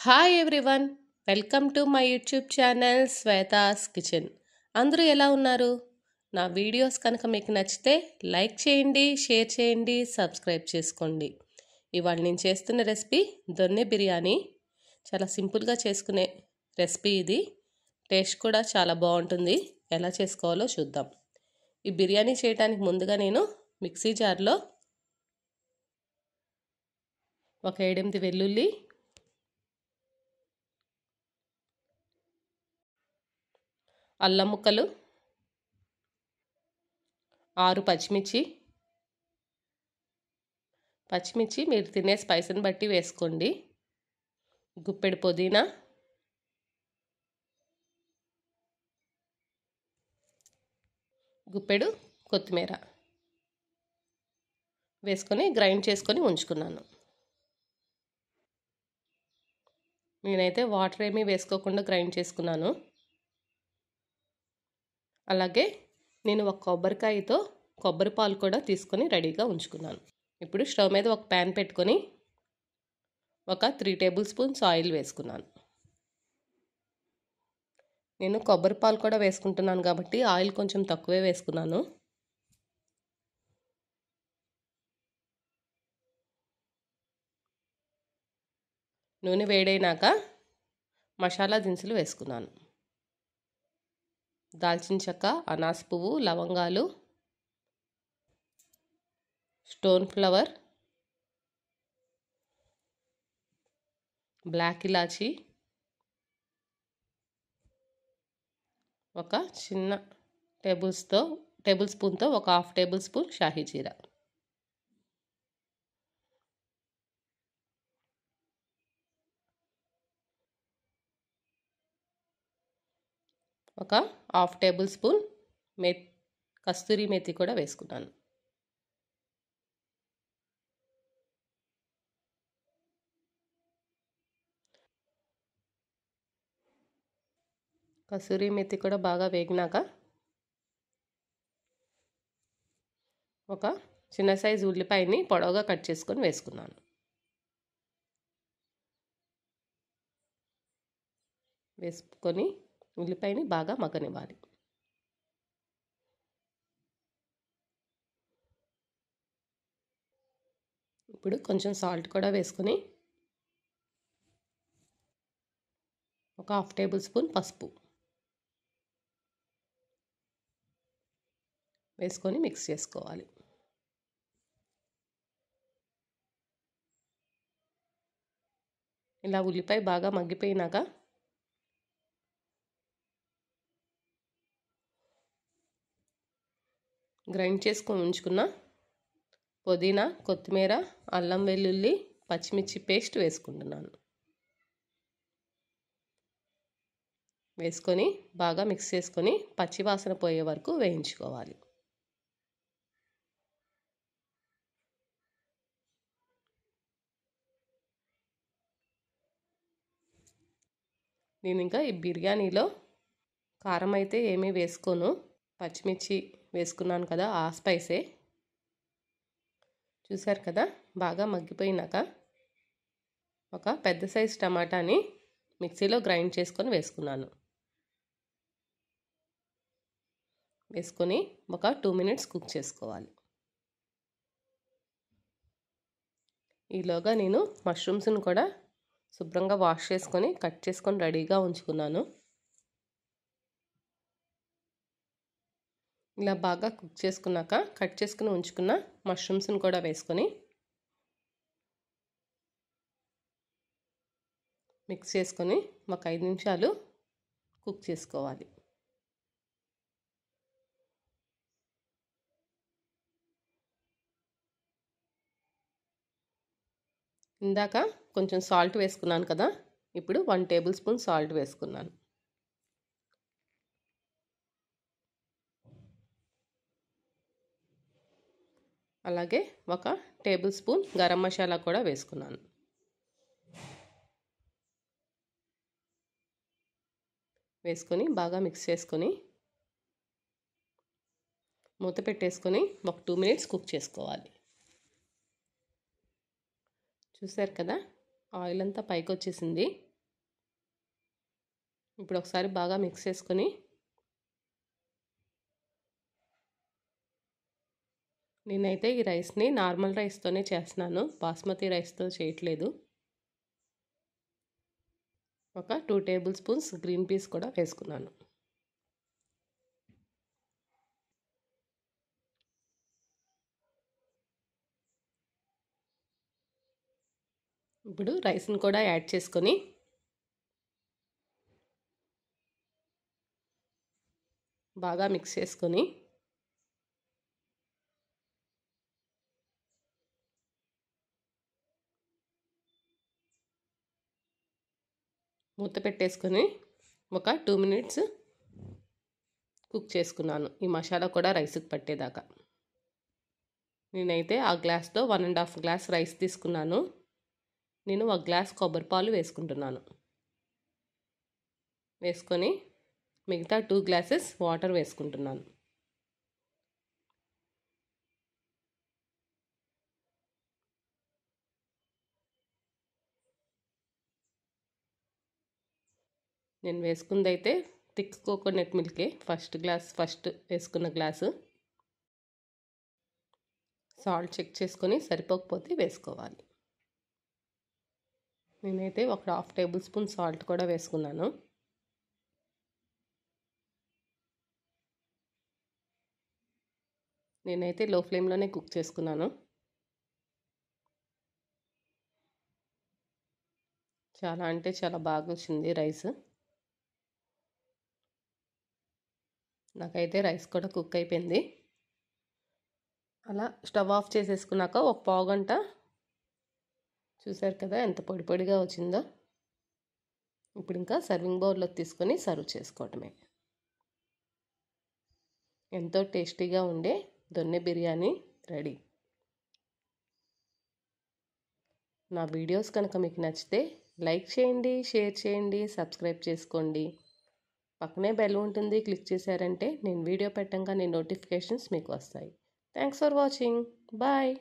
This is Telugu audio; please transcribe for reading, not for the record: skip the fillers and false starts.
Hi everyone, welcome to my YouTube channel Shweta's kitchen. అందరూ ఎలా ఉన్నారు? నా వీడియోస్ కనుక మీకు నచ్చితే లైక్ చేయండి, షేర్ చేయండి, సబ్స్క్రైబ్ చేసుకోండి. ఇవాళ నేను చేస్తున్న రెసిపీ దొన్నె బిర్యానీ. చాలా సింపుల్గా చేసుకునే రెసిపీ ఇది. టేస్ట్ కూడా చాలా బాగుంటుంది. ఎలా చేసుకోవాలో చూద్దాం. ఈ బిర్యానీ చేయడానికి ముందుగా నేను మిక్సీ జార్లో ఒక 7-8 వెల్లుల్లి, 6 అల్లం ముక్కలు, 6 పచ్చిమిర్చి మీరు తినే స్పైస్ని బట్టి వేసుకోండి. గుప్పెడు పుదీనా, గుప్పెడు కొత్తిమీర వేసుకొని గ్రైండ్ చేసుకొని ఉంచుకున్నాను. నేనైతే వాటర్ ఏమీ వేసుకోకుండా గ్రైండ్ చేసుకున్నాను. అలాగే నేను ఒక కొబ్బరికాయతో కొబ్బరి పాలు కూడా తీసుకొని రెడీగా ఉంచుకున్నాను. ఇప్పుడు స్టవ్ మీద ఒక ప్యాన్ పెట్టుకొని ఒక 3 టేబుల్ స్పూన్స్ ఆయిల్ వేసుకున్నాను. నేను కొబ్బరి పాలు కూడా వేసుకుంటున్నాను కాబట్టి ఆయిల్ కొంచెం తక్కువే వేసుకున్నాను. నూనె వేడైనాక మసాలా దినుసులు వేసుకున్నాను. దాల్చిన చెక్క, అనాస పువ్వు, లవంగాలు, స్టోన్ ఫ్లవర్, బ్లాక్ ఇలాచి, ఒక చిన్న టేబుల్ స్పూన్తో ఒక 1/2 టేబుల్ స్పూన్ షాహీ జీరా, ఒక 1/2 టేబుల్ స్పూన్ కస్తూరి మేతి కూడా వేసుకున్నాను. కసూరి మెతి కూడా బాగా వేగినాక ఒక చిన్న సైజు ఉల్లిపాయని పొడవుగా కట్ చేసుకొని వేసుకున్నాను. వేసుకొని ఉల్లిపాయని బాగా మగ్గనివ్వాలి. ఇప్పుడు కొంచెం సాల్ట్ కూడా వేసుకొని ఒక 1/2 టేబుల్ స్పూన్ పసుపు వేసుకొని మిక్స్ చేసుకోవాలి. ఇలా ఉల్లిపాయ బాగా మగ్గిపోయినాక గ్రైండ్ చేసుకొని ఉంచుకున్న పుదీనా, కొత్తిమీర, అల్లం వెల్లుల్లి, పచ్చిమిర్చి పేస్ట్ వేసుకుంటున్నాను. వేసుకొని బాగా మిక్స్ చేసుకొని పచ్చివాసన పోయే వరకు వేయించుకోవాలి. నేను ఇంకా ఈ బిర్యానీలో కారం అయితే ఏమీ వేసుకోను. పచ్చిమిర్చి వేసుకున్నాను కదా, ఆ స్పైసే. చూసారు కదా, బాగా మగ్గిపోయినాక ఒక పెద్ద సైజు టమాటాని మిక్సీలో గ్రైండ్ చేసుకొని వేసుకున్నాను. వేసుకొని ఒక 2 మినిట్స్ కుక్ చేసుకోవాలి. ఈలోగా నేను మష్రూమ్స్ని కూడా శుభ్రంగా వాష్ చేసుకొని కట్ చేసుకొని రెడీగా ఉంచుకున్నాను. ఇలా బాగా కుక్ చేసుకున్నాక కట్ చేసుకుని ఉంచుకున్న మష్రూమ్స్ని కూడా వేసుకొని మిక్స్ చేసుకొని ఒక 5 నిమిషాలు కుక్ చేసుకోవాలి. ఇందాక కొంచెం సాల్ట్ వేసుకున్నాను కదా, ఇప్పుడు 1 టేబుల్ స్పూన్ సాల్ట్ వేసుకున్నాను. అలాగే ఒక టేబుల్ స్పూన్ గరం మసాలా కూడా వేసుకున్నాను. వేసుకొని బాగా మిక్స్ చేసుకొని మూత పెట్టేసుకొని ఒక 2 మినిట్స్ కుక్ చేసుకోవాలి. చూసారు కదా, ఆయిల్ అంతా పైకి వచ్చేసింది. ఇప్పుడు ఒకసారి బాగా మిక్స్ చేసుకొని నేనైతే ఈ రైస్ని నార్మల్ రైస్తోనే చేస్తున్నాను, బాస్మతి రైస్తో చేయట్లేదు. ఒక 2 టేబుల్ స్పూన్స్ గ్రీన్ పీస్ కూడా వేసుకున్నాను. ఇప్పుడు రైస్ని కూడా యాడ్ చేసుకొని బాగా మిక్స్ చేసుకొని మూత పెట్టేసుకొని ఒక 2 మినిట్స్ కుక్ చేసుకున్నాను, ఈ మసాలా కూడా రైస్కి పట్టేదాకా. నేనైతే ఆ గ్లాస్తో 1.5 గ్లాస్ రైస్ తీసుకున్నాను. నేను 1 గ్లాస్ కొబ్బరి పాలు వేసుకుంటున్నాను. వేసుకొని మిగతా 2 గ్లాసెస్ వాటర్ వేసుకుంటున్నాను. నేను వేసుకుందైతే థిక్ కోకోనట్ మిల్కే, ఫస్ట్ వేసుకున్న గ్లాసు. సాల్ట్ చెక్ చేసుకొని సరిపోకపోతే వేసుకోవాలి. నేనైతే ఒక 1/2 టేబుల్ స్పూన్ సాల్ట్ కూడా వేసుకున్నాను. నేనైతే లో ఫ్లేమ్లోనే కుక్ చేసుకున్నాను. చాలా అంటే చాలా బాగా వచ్చింది రైస్. నాకైతే రైస్ కూడా కుక్ అయిపోయింది. అలా స్టవ్ ఆఫ్ చేసేసుకున్నాక ఒక పావు గంట చూసారు కదా ఎంత పొడి పొడిగా వచ్చిందో. ఇప్పుడు ఇంకా సర్వింగ్ బౌల్లోకి తీసుకొని సర్వ్ చేసుకోవటమే. ఎంతో టేస్టీగా ఉండే దొన్నె బిర్యానీ రెడీ. నా వీడియోస్ కనుక మీకు నచ్చితే లైక్ చేయండి, షేర్ చేయండి, సబ్స్క్రైబ్ చేసుకోండి. పక్కనే బెల్ ఉంటుంది, క్లిక్ చేశారంటే నేను వీడియో పెట్టంగానే నోటిఫికేషన్స్ మీకు వస్తాయి. Thanks for watching. బాయ్.